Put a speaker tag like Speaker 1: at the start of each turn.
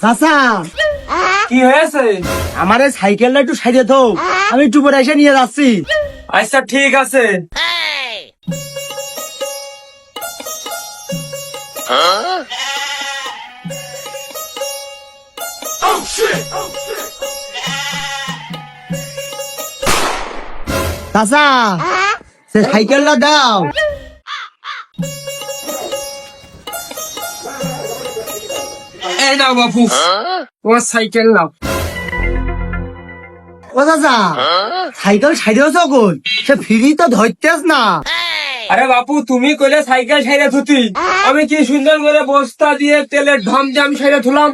Speaker 1: চাচা
Speaker 2: কি হয়েছে?
Speaker 1: আমার এই সাইকেলটা একটু সাইডে তো, আমি একটু পরে এসে নিয়ে যাচ্ছি।
Speaker 2: আচ্ছা ঠিক আছে।
Speaker 1: চাচা সে সাইকেলটা দাও।
Speaker 2: এই নাও বাপু, তোমার সাইকেল নাও।
Speaker 1: ও চাচা সাইকেল সাইডে যখন সে ফ্রি তো ধরতেস না।
Speaker 2: আরে বাপু, তুমি কইলে সাইকেল সাইডে ধুতি, আমি কি সুন্দর করে বস্তা দিয়ে তেলের ঢম দিয়ে আমি সাইডে ধুলাম।